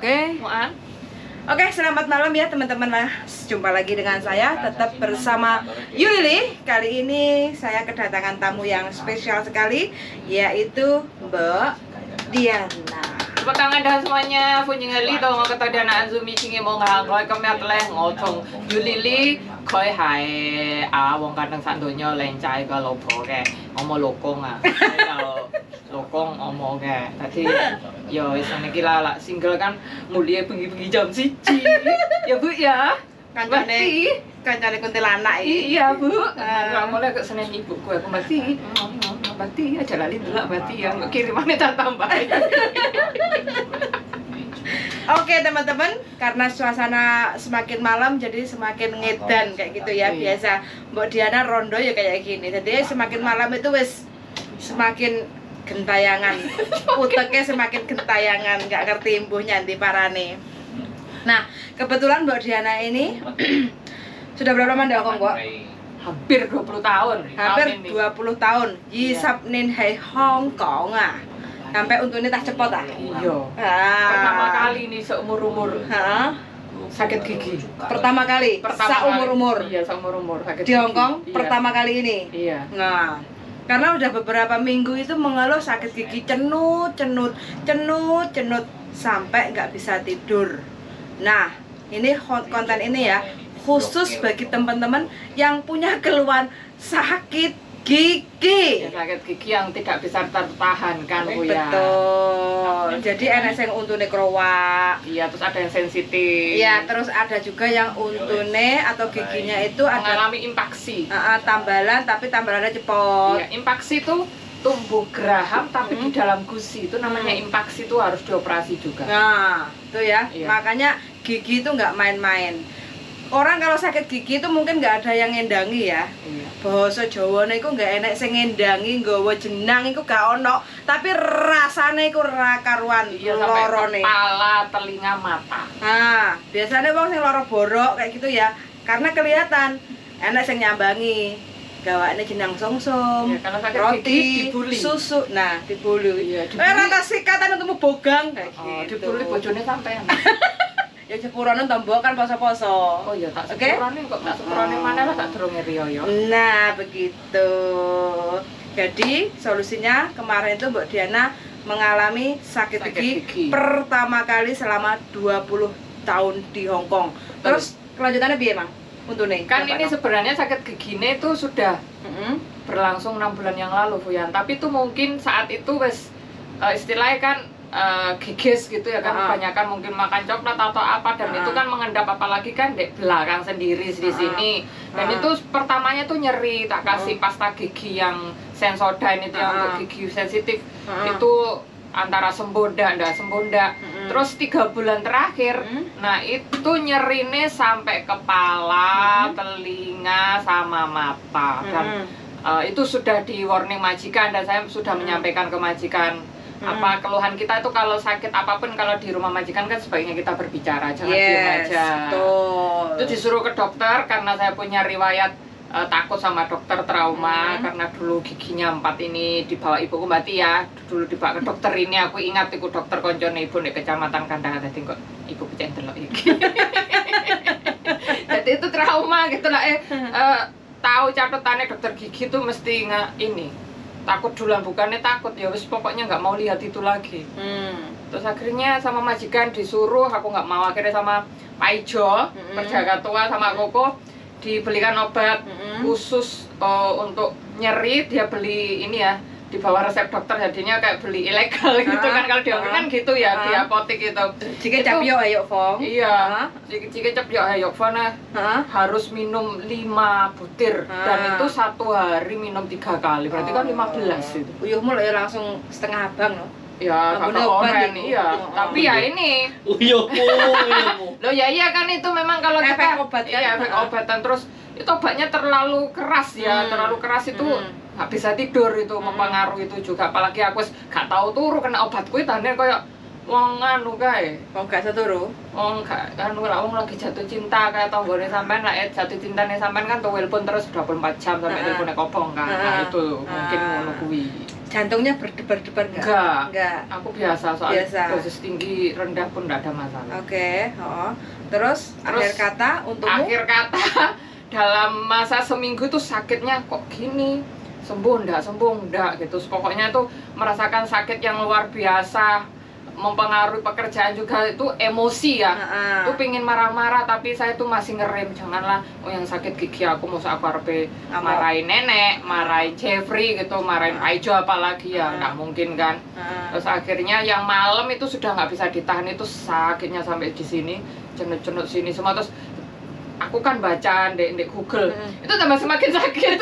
Oke. Muan. Oke, selamat malam ya teman-teman lah. Jumpa lagi dengan saya, tetap bersama Yuli. Kali ini saya kedatangan tamu yang spesial sekali, yaitu Mbak Diana. Tepuk tangan dah semuanya. Punya ngali tau ngau kata Diana Anzumi cingi mau ngaloi kemet leh ngotong Yuli li koi hai wong kadang sandonya lencai ke lopo ke ngomong lokong lokong ngomong ke tadi yo isane kila lah single kan mulia bengi-bengi jam 1 ya Bu ya Kancane kuntilanak iki. iya Bu mulai ke Senin ibu gue aku mati aja lali delok mati ya kirimannya tak tambah. Oke teman-teman, karena suasana semakin malam jadi semakin ngedan kayak gitu ya. Biasa Mbak Diana rondo ya kayak gini. Jadi semakin malam itu wis semakin gentayangan. Uteknya semakin gentayangan, nggak ngerti imbuhnya nanti parane. Nah, kebetulan Mbak Diana ini sudah berapa lama di Hongkong, Mbak? Hampir 20 tahun. Hampir 20 tahun. Yisap nin hai Hongkong ah. Sampai untuk ini tak cepot ah. Iya. Pertama kali nih seumur-umur. Sakit gigi. Pertama kali. Seumur-umur. Iya, seumur-umur sakit di Hongkong gigi. pertama kali ini. Iya. Nah, karena udah beberapa minggu itu mengeluh sakit gigi cenut sampai nggak bisa tidur. Nah, ini konten ini ya khusus bagi teman-teman yang punya keluhan sakit gigi. Ya, sakit gigi yang tidak bisa tertahankan Bu ya. Betul. Jadi enak yang untune krowak. Iya, terus ada yang sensitif. Iya, terus ada juga yang untune atau giginya itu ada mengalami impaksi. Tambalan tapi tambalannya cepot. Iya, impaksi itu tumbuh geraham tapi di dalam gusi itu namanya impaksi, itu harus dioperasi juga. Nah, itu ya. Iya. Makanya gigi itu nggak main-main. Orang kalau sakit gigi itu mungkin nggak ada yang ngendangi ya. Iya. Bahasa Jawane iku nggak enek sing ngendangi nggawa jenang iku gak ono, tapi rasane iku ra karuan Iya, sampai lorone. kepala, telinga, mata. Nah, biasanya wong sing loro borok kayak gitu ya, karena kelihatan enek sing nyambangi. Gawane jenang songsong, Ya, kalau sakit roti, gigi dibuli. susu. Nah, dibuli. Iya, dibuli. Rata sikatan untuk bogang kayak gitu. Dibuli bojone sampean. Ya sepurane tombok kan poso-poso. Oh iya, tak Oke? sepurane kok tak sepurane mana lah tak durunge riyo. Nah, begitu. Jadi, solusinya kemarin itu Mbak Diana mengalami sakit gigi pertama kali selama 20 tahun di Hongkong. Terus kelanjutannya piye, Mang? Untune. Kan ini sebenarnya sakit gigine itu sudah berlangsung 6 bulan yang lalu, Fuyan. Tapi itu mungkin saat itu wes istilahnya kan gigis gitu ya kan, kebanyakan mungkin makan coklat atau apa, dan itu kan mengendap, apalagi kan di belakang sendiri di sini. Dan itu pertamanya tuh nyeri, tak kasih pasta gigi yang Sensodyne itu yang untuk gigi sensitif. Itu antara sembuh ndak sembuh ndak. Terus 3 bulan terakhir, nah itu nyerine sampai kepala, telinga sama mata. Dan itu sudah di warning majikan, dan saya sudah menyampaikan ke majikan apa keluhan kita itu. Kalau sakit apapun, kalau di rumah majikan kan sebaiknya kita berbicara, jangan diem aja. Betul. Itu disuruh ke dokter karena saya punya riwayat takut sama dokter, trauma karena dulu giginya 4 ini dibawa ibuku Mbak Tia, dulu dibawa ke dokter ini. Aku ingat itu dokter koncone ibu di kecamatan Kandangan, tadi kok ibu pecah delok iki. Jadi itu trauma gitu lah. Tahu catatannya dokter gigi tuh mesti ini takut duluan, bukannya takut ya wis pokoknya nggak mau lihat itu lagi. Terus akhirnya sama majikan disuruh, aku nggak mau, akhirnya sama Pak Ijo, penjaga tua, sama Koko dibelikan obat khusus untuk nyeri. Dia beli ini ya di bawah resep dokter, jadinya kayak beli ilegal gitu kan. Kalau di Hongkong kan gitu ya, di apotek gitu. Jika cap yo ayo Fong. Iya, jika cap yo ayo Fong harus minum 5 butir dan itu 1 hari minum 3 kali, berarti kan 15 itu. Uyuhmu lho ya langsung setengah abang loh. Ya, kakak oren, iya. Tapi ya ini Uyuhmu. loh ya iya kan, itu memang kalau Efek kita obat kan? iya, efek obatan. Terus itu obatnya terlalu keras ya, terlalu keras itu nggak bisa tidur, itu mempengaruhi itu juga. Apalagi aku gak tahu turu kena obatku itu, tandanya kayak wong anu kae. Wong gak seturu. Wong gak anu lah, wong lagi jatuh cinta kayak tanggane sampean lah, jatuh cintane sampean kan tuh telepon terus 24 jam sampai teleponnya kobong kan. Nah itu mungkin ngono kuwi. Jantungnya berdebar-debar nggak? Enggak. Enggak. Aku biasa, soalnya Biasa. dosis tinggi rendah pun enggak ada masalah. Oke, Terus akhir kata untukmu? Akhir kata dalam masa seminggu tuh sakitnya kok gini, sembuh enggak gitu. Pokoknya tuh merasakan sakit yang luar biasa, mempengaruhi pekerjaan juga, itu emosi ya. Tuh pingin marah-marah tapi saya tuh masih ngerem, janganlah yang sakit gigi aku masa aku arepe marahin nenek, marahin Jeffrey gitu, marahin Aijo apalagi ya, nggak mungkin kan. Terus akhirnya yang malam itu sudah nggak bisa ditahan, itu sakitnya sampai di sini, cenut-cenut sini semua. Terus aku kan baca di Google, itu tambah semakin sakit.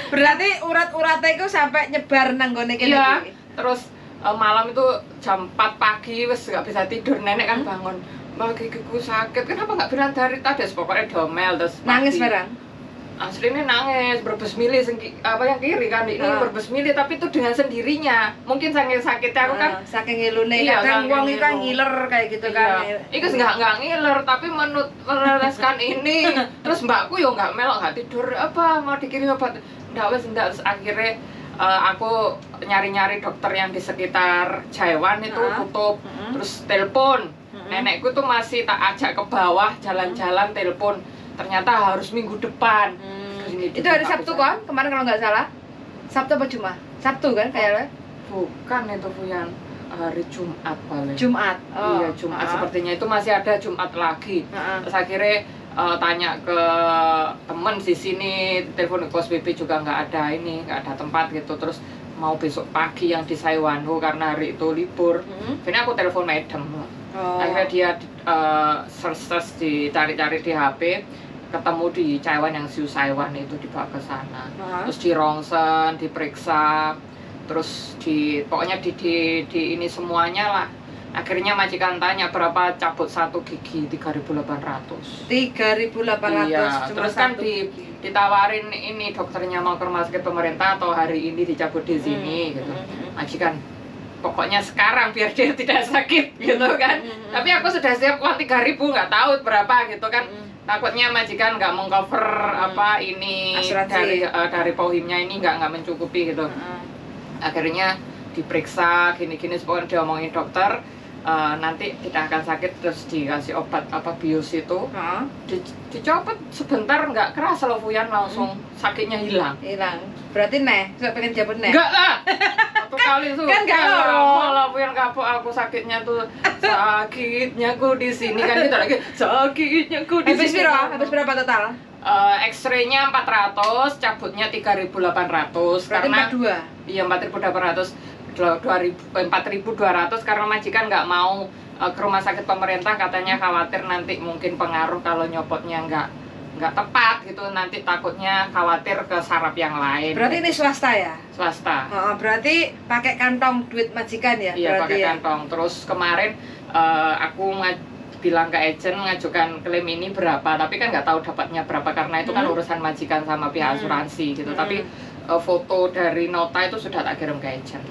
Berarti urat-uratnya itu sampai nyebar nang gone kene Iya. iki. Terus malam itu jam 4 pagi wes nggak bisa tidur, nenek kan bangun, mbak gigiku sakit, kenapa nggak bilang dari tadi? Pokoknya domel terus Nangis pagi. barang. Aslinya nangis, berbes mili apa yang kiri kan, ini berbes mili tapi itu dengan sendirinya. Mungkin saking sakitnya aku kan saking ngilune, Iya, kadang saking wong iki kan ngilu. ngiler kayak gitu kan. Iku nggak ngiler tapi meneteskan ini. Terus mbakku yo nggak melok, nggak tidur, apa mau dikirim obat, nggak wes nggak. Terus akhirnya aku nyari-nyari dokter yang di sekitar Jaiwan itu tutup. Terus telepon nenekku tuh masih tak ajak ke bawah jalan-jalan, telepon, ternyata harus minggu depan. Itu hari Sabtu kan kemarin kalau nggak salah. Sabtu apa Jumat? Sabtu kan kayaknya. Bukan itu Fuyan, hari Jumat paling. Jumat. Iya Jumat, sepertinya itu masih ada Jumat lagi. Terus akhirnya tanya ke temen di sini, telepon ke Kos BP juga nggak ada nggak ada tempat gitu. Terus mau besok pagi yang di Saiwanho karena hari itu libur. Akhirnya aku telepon madam. Akhirnya dia search dicari-cari di HP, ketemu di Taiwan yang Siu Saiwan, itu dibawa ke sana. Terus di rongsen, diperiksa, terus pokoknya di ini semuanya lah. Akhirnya majikan tanya berapa cabut satu gigi, 3.800. 3.800 Iya, cuma terus kan satu gigi. ditawarin ini dokternya mau ke rumah sakit pemerintah atau hari ini dicabut di sini gitu. Majikan, pokoknya sekarang biar dia tidak sakit gitu kan. Tapi aku sudah siap uang 3.000, nggak tahu berapa gitu kan. Takutnya majikan nggak mengcover apa ini Asuransi. dari pohimnya ini nggak mencukupi gitu. Akhirnya diperiksa gini-gini, pokoknya diomongin dokter, nanti tidak akan sakit, terus dikasih obat apa bius itu. Dicopot sebentar nggak keras loh Fuyan, langsung sakitnya hilang. Berarti saya pengen jabut Enggak lah. Satu kali tuh. Kan nggak lama. Malah Fuyan kapok aku sakitnya tuh. Sakitnya ku di sini kan kita lagi. Sakitnya ku di sini. Habis berapa total? X-ray-nya 400, cabutnya 3.800. Berarti Karena 42. iya 4.800. 4.200 karena majikan nggak mau ke rumah sakit pemerintah, katanya khawatir nanti mungkin pengaruh kalau nyopotnya nggak tepat gitu, nanti takutnya khawatir ke saraf yang lain. Berarti ini swasta ya? Swasta. Berarti pakai kantong duit majikan ya? Iya, pakai ya? kantong. Terus kemarin aku bilang ke agent ngajukan klaim ini berapa, tapi kan nggak tahu dapatnya berapa karena itu kan urusan majikan sama pihak asuransi gitu. Tapi foto dari nota itu sudah tak kirim ke agent.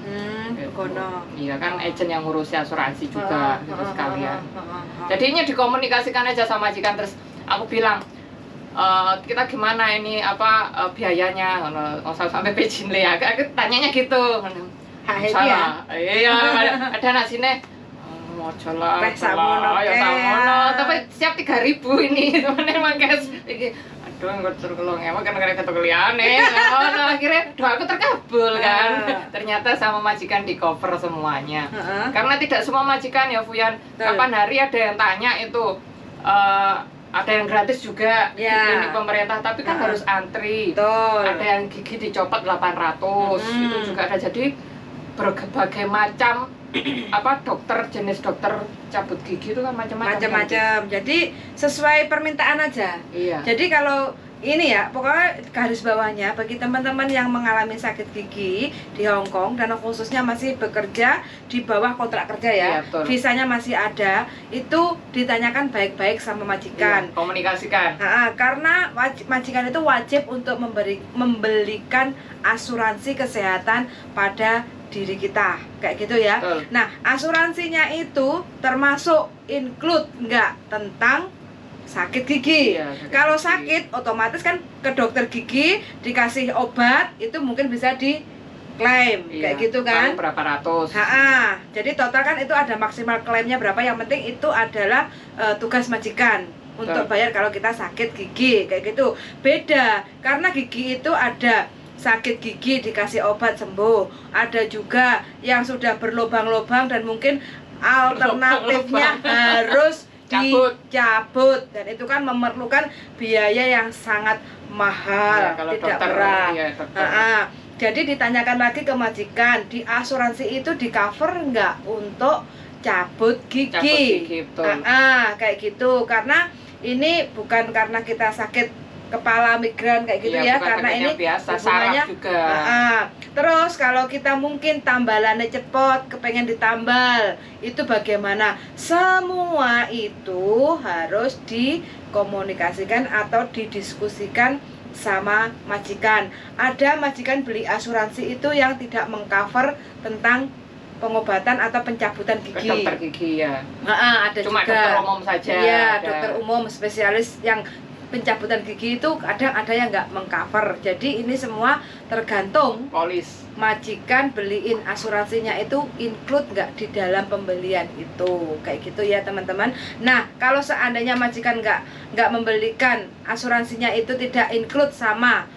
Iya kan, agent yang ngurusi asuransi juga gitu sekalian. Jadinya dikomunikasikan aja sama majikan. Terus aku bilang, kita gimana ini apa biayanya, sampai pejin ya. Aku tanyanya gitu. Ya? Iya, ada nasinya. Mau jalan, ya samono, tapi siap 3.000 ini, temen emang guys. Aduh, nggak terkelong emang kan kayak ketuk liane. Akhirnya doaku terkabul kan. Ternyata sama majikan di cover semuanya. Karena tidak semua majikan ya Fuyan. Kapan hari ada yang tanya itu. Ada yang gratis juga di klinik pemerintah, tapi kan harus antri. Ada yang gigi dicopot 800, itu juga ada. Jadi berbagai macam dokter, jenis dokter cabut gigi itu kan macam-macam. Jadi sesuai permintaan aja. Iya. Jadi kalau ini ya, pokoknya garis bawahnya bagi teman-teman yang mengalami sakit gigi di Hong Kong dan khususnya masih bekerja di bawah kontrak kerja ya, visanya masih ada, itu ditanyakan baik-baik sama majikan. Iya, komunikasikan. Karena majikan itu wajib untuk membelikan asuransi kesehatan pada diri kita, kayak gitu ya. Nah, asuransinya itu termasuk include nggak tentang sakit gigi. Kalau sakit otomatis kan ke dokter gigi dikasih obat, itu mungkin bisa klaim, Iya, kayak gitu kan. paling berapa ratus. Jadi total kan itu ada maksimal klaimnya berapa, yang penting itu adalah tugas majikan untuk bayar kalau kita sakit gigi, kayak gitu. Beda, karena gigi itu ada sakit gigi dikasih obat sembuh, ada juga yang sudah berlubang-lubang dan mungkin alternatifnya harus dicabut, dan itu kan memerlukan biaya yang sangat mahal, kalau tidak dokter, murah. iya, dokter. Jadi ditanyakan lagi ke majikan, di asuransi itu di cover nggak untuk cabut gigi? Cabut gigi, betul. Kayak gitu, karena ini bukan karena kita sakit kepala migran kayak gitu ya, karena ini biasa, hubungannya saraf juga. Terus kalau kita mungkin tambalannya cepot, kepengen ditambal, itu bagaimana? Semua itu harus dikomunikasikan atau didiskusikan sama majikan. Ada majikan beli asuransi itu yang tidak mengcover tentang pengobatan atau pencabutan gigi. Ke dokter gigi ya. Ada cuma juga dokter umum saja. Iya, dokter umum spesialis yang pencabutan gigi itu kadang ada yang nggak mengcover. Jadi ini semua tergantung polis. Majikan beliin asuransinya itu include nggak di dalam pembelian itu, kayak gitu ya teman-teman. Nah, kalau seandainya majikan nggak membelikan asuransinya itu tidak include sama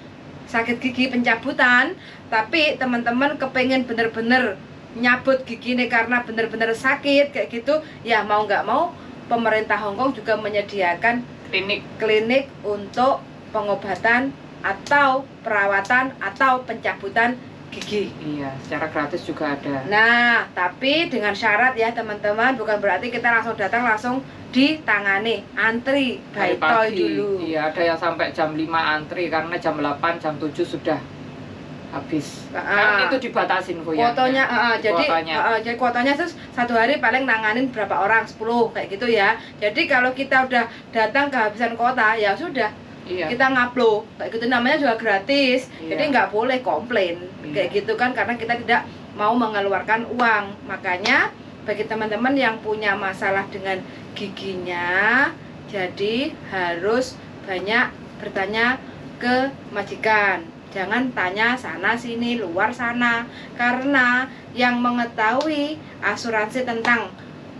sakit gigi pencabutan, tapi teman-teman kepengen bener-bener nyabut gigi nih karena bener-bener sakit kayak gitu, ya mau nggak mau pemerintah Hongkong juga menyediakan klinik untuk pengobatan atau perawatan atau pencabutan gigi. Iya, secara gratis juga ada. Nah, tapi dengan syarat ya teman-teman, bukan berarti kita langsung datang langsung ditangani, antri baitoy dulu. Iya, ada yang sampai jam 5 antri karena jam 8, jam 7 sudah habis. Kan itu dibatasin ya. Kuotanya, jadi kuotanya terus satu hari paling nanganin berapa orang, 10 kayak gitu ya. Jadi kalau kita udah datang kehabisan kuota, ya sudah. Iya. Kita ngupload kayak gitu, namanya juga gratis. Iya. Jadi nggak boleh komplain kayak gitu kan, karena kita tidak mau mengeluarkan uang. Makanya bagi teman-teman yang punya masalah dengan giginya, jadi harus banyak bertanya ke majikan. Jangan tanya sana sini, luar sana, karena yang mengetahui asuransi tentang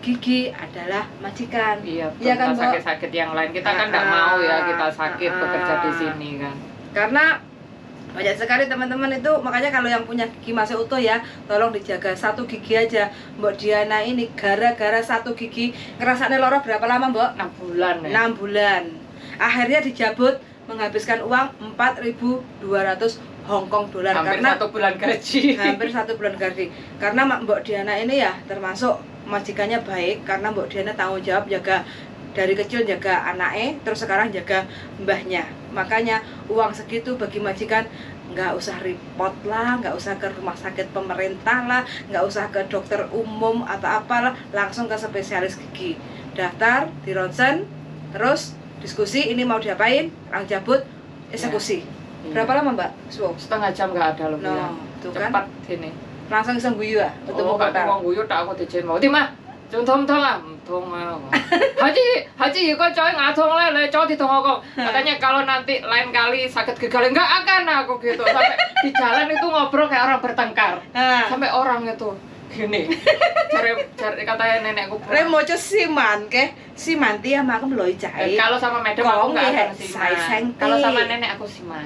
gigi adalah majikan. Iya, ya kan, sakit-sakit yang lain kita kan nggak mau ya kita sakit bekerja di sini kan. Karena banyak sekali teman-teman itu, makanya kalau yang punya gigi masih utuh ya, tolong dijaga. Satu gigi aja Mbok Diana ini gara-gara satu gigi ngerasanya loro berapa lama, Mbok? 6 bulan ya. 6 bulan. Akhirnya dijabut, menghabiskan uang 4.200 Hongkong dolar, karena 1 bulan gaji. Hampir 1 bulan gaji. Karena Mbok Diana ini ya termasuk majikannya baik, karena Mbok Diana tanggung jawab jaga dari kecil, jaga anaknya, terus sekarang jaga mbahnya. Makanya uang segitu bagi majikan nggak usah repot lah, nggak usah ke rumah sakit pemerintah lah, nggak usah ke dokter umum atau apalah, langsung ke spesialis gigi. Daftar di ronsen, terus diskusi ini mau diapain, orang cabut, eksekusi. Ya. Berapa lama Mbak? Setengah jam nggak ada loh. Tuh kan? Cepat ini. Langsung bisa guyu ya? Oh, kata wong guyu tak aku dijen mau. Di mah. Contoh lah, Haji, kok coy ngadong le, coy didong kok. Katanya kalau nanti lain kali sakit gagal enggak akan aku gitu. Sampai di jalan itu ngobrol kayak orang bertengkar. Sampai orang itu gini. Cari katanya nenekku. Remoco siman ke, simanti ya makem loy cai. Kalau sama madam aku enggak akan siman. Kalau sama nenek aku siman.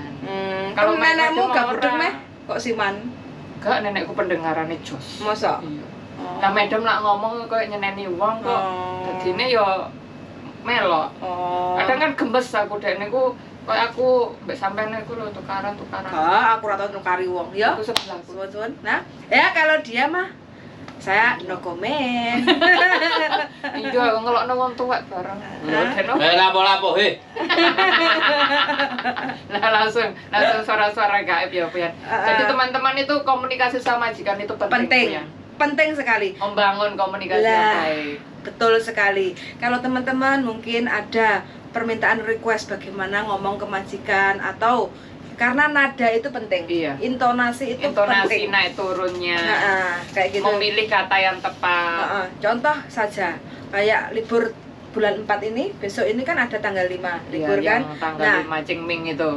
Kalau nenekmu gak budek meh, kok siman? Enggak, nenekku pendengarannya jos. Masa? Iya. Lah madam lah ngomong kok nyeneni wong kok. Dadine yo melok. Kadang kan gemes aku dek niku koyo aku mbek sampean niku lho tukaran. Aku ora tau nukari wong ya. Aku sebelah. Nah, ya kalau dia mah saya no comment. Iya, ngelokno wong tuwek bareng. Lapo-lapo he. Nah, langsung suara-suara gaib ya, Pian. Jadi teman-teman itu komunikasi sama majikan itu penting. Penting sekali Membangun komunikasi yang baik. Betul sekali. Kalau teman-teman mungkin ada permintaan request bagaimana ngomong ke majikan, atau karena nada itu penting. Iya. Intonasi itu penting. Naik turunnya. Kayak gitu. Memilih kata yang tepat. Contoh saja kayak libur bulan 4 ini, besok ini kan ada tanggal 5 libur Iya, kan. yang tanggal Nah, 5 Cingming itu.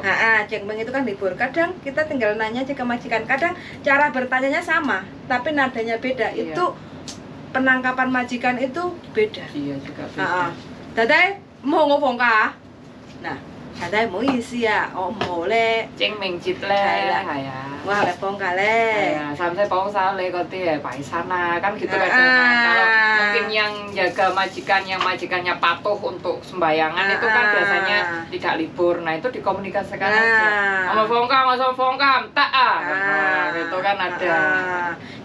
Cengmeng itu kan libur. Kadang kita tinggal nanya aja ke majikan. Kadang cara bertanyanya sama, tapi nadanya beda. Iya. Itu penangkapan majikan itu beda. Iya juga beda. Dadai mau ngomong kah? Nah, dadai mau isi ya. Oh, boleh. Cingming citle Kayak- ya. Wah, lepong kale. Ya, sampai bau sale koti ya Pak sana kan gitu kan. Ah. Kalau mungkin yang jaga majikan yang majikannya patuh untuk sembayangan itu kan biasanya tidak libur. Nah, itu dikomunikasikan aja. Sama fongkam, tak Nah, gitu kan ada.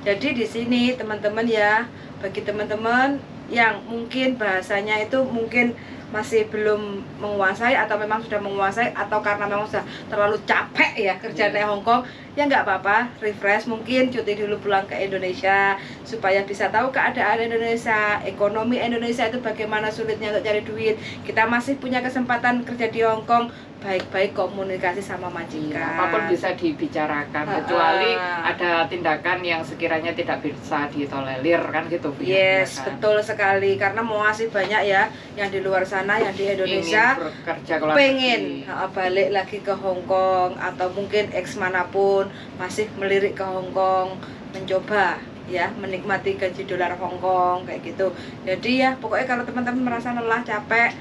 Jadi di sini teman-teman ya, bagi teman-teman yang mungkin bahasanya itu mungkin masih belum menguasai atau memang sudah menguasai atau karena memang sudah terlalu capek ya kerjaan di Hongkong, ya nggak apa-apa, refresh, mungkin cuti dulu pulang ke Indonesia supaya bisa tahu keadaan Indonesia, ekonomi Indonesia itu bagaimana sulitnya untuk cari duit. Kita masih punya kesempatan kerja di Hongkong, baik-baik komunikasi sama majikan. Apapun bisa dibicarakan kecuali ada tindakan yang sekiranya tidak bisa ditolerir kan gitu. Yes, ya kan? betul sekali, karena masih banyak ya yang di luar sana, yang di Indonesia ingin bekerja ke luar pengen negeri. balik lagi ke Hong Kong atau mungkin ex manapun masih melirik ke Hong Kong, mencoba ya menikmati gaji dolar Hong Kong kayak gitu. Jadi ya pokoknya kalau teman-teman merasa lelah, capek,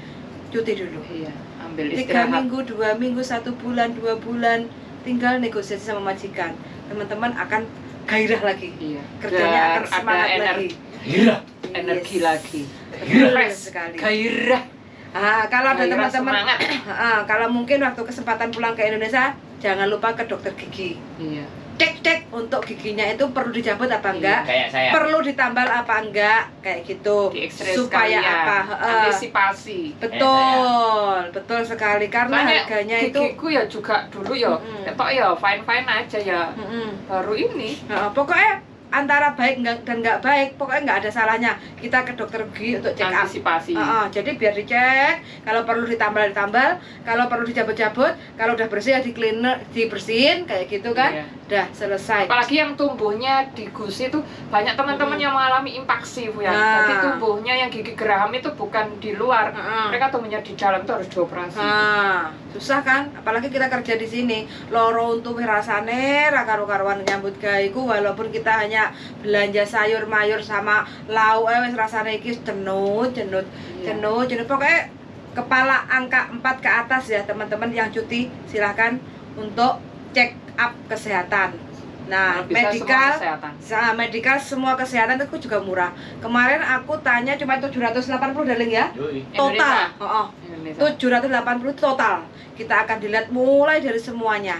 cuti dulu. Iya, ambil 3 istirahat. minggu, 2 minggu, 1 bulan, 2 bulan, tinggal negosiasi sama majikan. Teman-teman akan gairah lagi. Iya. Kerjanya Biar akan semangat ada lagi. energi Yes. lagi. Betul Fresh sekali. Gairah. Kalau ada Gairah teman-teman, semangat. kalau mungkin waktu kesempatan pulang ke Indonesia, jangan lupa ke dokter gigi. Iya. Cek untuk giginya itu perlu dicabut apa enggak, Kayak saya. perlu ditambal apa enggak, kayak gitu. Di X-ray Supaya sekalian. apa? Antisipasi. Betul sekali, karena Soalnya harganya itu. gigiku ya juga dulu ya, ketok ya fine aja ya. Baru ini. Pokoknya antara baik dan nggak baik, pokoknya nggak ada salahnya kita ke dokter gigi untuk check up. Antisipasi. Jadi biar dicek, kalau perlu ditambal, kalau perlu dicabut, kalau udah bersih ya di cleaner, dibersihin kayak gitu kan. Iya. Udah selesai. Apalagi yang tumbuhnya di gusi itu banyak teman-teman yang mengalami impaksi ya. Nah. Jadi tumbuhnya yang gigi geraham itu bukan di luar, mereka tumbuhnya di dalam itu harus dioperasi. Susah kan? Apalagi kita kerja di sini, loro untuk rasane ra karo-karuan nyambut gaiku, walaupun kita hanya belanja sayur mayur sama lauk wis rasane iki jenut. Pokoknya kepala angka 4 ke atas ya teman-teman yang cuti, silahkan untuk check up kesehatan. Nah, Bisa medical, semua kesehatan. medical semua kesehatan itu juga murah. Kemarin aku tanya cuma 780 darling ya. Yoi. Total. Indonesia. 780 total. Kita akan dilihat mulai dari semuanya.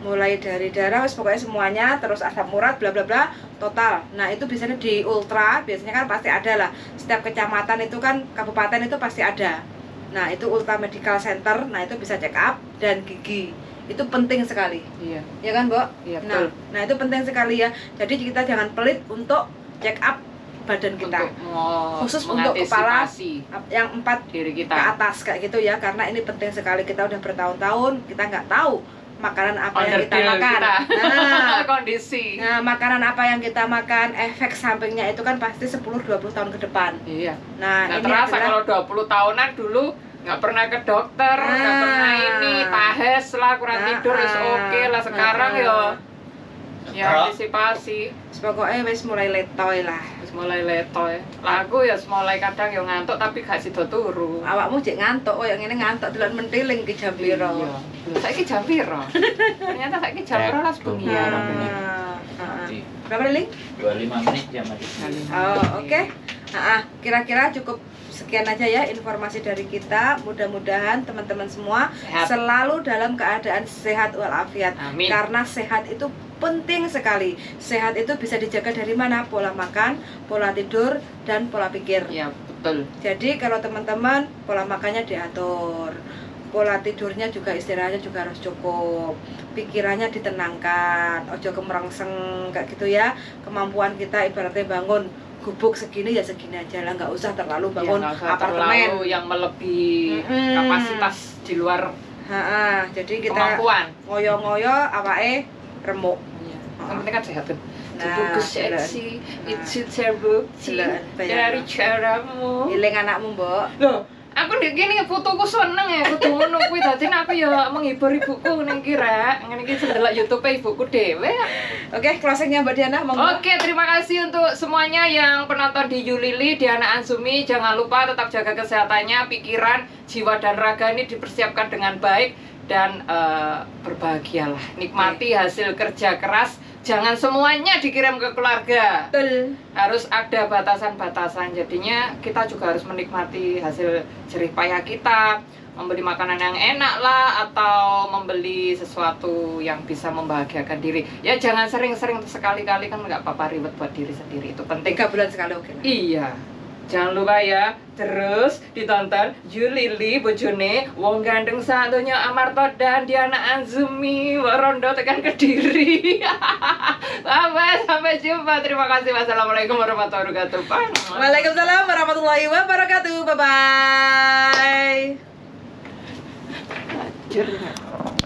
Mulai dari darah, pokoknya semuanya, terus asam urat, bla bla bla, total. Nah, itu biasanya di Ultra, biasanya kan pasti ada lah. Setiap kecamatan itu kan, kabupaten itu pasti ada. Nah, itu Ultra Medical Center, nah itu bisa check up dan gigi. Itu penting sekali. Iya. Ya kan, Mbok? Iya, Nah, betul. nah itu penting sekali ya. Jadi kita jangan pelit untuk check up badan kita. Khusus untuk kepala yang 4 diri ke kita. atas kayak gitu ya, karena ini penting sekali. Kita udah bertahun-tahun kita nggak tahu makanan apa yang kita Underdeal makan. kita. Kondisi. Nah, makanan apa yang kita makan, efek sampingnya itu kan pasti 10-20 tahun ke depan. Iya. Nah, Nggak ini terasa adalah kalau 20 tahunan dulu nggak pernah ke dokter, nggak pernah ini, tahes lah, kurang tidur, is oke lah. Sekarang ya antisipasi. pokoknya wis mulai letoy lah. Wis mulai letoy. Lagu ya mulai kadang yo ngantuk tapi gak sida turu. Awakmu jek ngantuk, oh yang ini ngantuk delok mentiling ki jam piro. Iya. Saiki jam piro? Ternyata saiki jam 12 bengi ya. Berapa Liling? 25 menit ya Mas. Oh, oke. Kira-kira cukup sekian aja ya informasi dari kita. Mudah-mudahan teman-teman semua Sehat. selalu dalam keadaan sehat walafiat. Amin. Karena sehat itu penting sekali. Sehat itu bisa dijaga dari mana? Pola makan, pola tidur, dan pola pikir. Iya, betul. Jadi kalau teman-teman pola makannya diatur, pola tidurnya juga, istirahatnya juga harus cukup, pikirannya ditenangkan, ojo kemerengseng kayak gitu ya. Kemampuan kita ibaratnya bangun gubuk segini ya segini aja lah, nggak usah terlalu bangun Ya, nggak usah apartemen terlalu yang melebihi kapasitas di luar jadi kita kemampuan. ngoyo-ngoyo awake remuk. Iya. Yang penting kan sehat kan. Tubuhku seksi, itu terbukti dari caramu. Iling anakmu, Mbok. Loh, aku ndek kene fotoku seneng ya, kudu ngono kuwi dadi aku ya menghibur ibuku ning kira. Ngene iki sendelok YouTube ibuku dhewe. Oke, closingnya Mbak Diana, monggo. Oke, terima kasih untuk semuanya yang penonton di Yulili, Diana Anzumi. Jangan lupa tetap jaga kesehatannya, pikiran, jiwa dan raga ini dipersiapkan dengan baik dan berbahagialah. Nikmati hasil kerja keras. Jangan semuanya dikirim ke keluarga. Betul. Harus ada batasan-batasan. Jadinya kita juga harus menikmati hasil jerih payah kita, membeli makanan yang enak lah, atau membeli sesuatu yang bisa membahagiakan diri. Ya jangan sering-sering, sekali-kali kan nggak apa-apa, ribet buat diri sendiri, itu penting. 3 bulan sekali oke lah. Iya. Jangan lupa ya, terus ditonton Yulili bojone wong gandeng satunya Amarto dan Diana Anzumi Rondo tekan Kediri. Bye, sampai jumpa. Terima kasih. Wassalamualaikum warahmatullahi wabarakatuh. Waalaikumsalam warahmatullahi wabarakatuh. Bye bye. Anjir.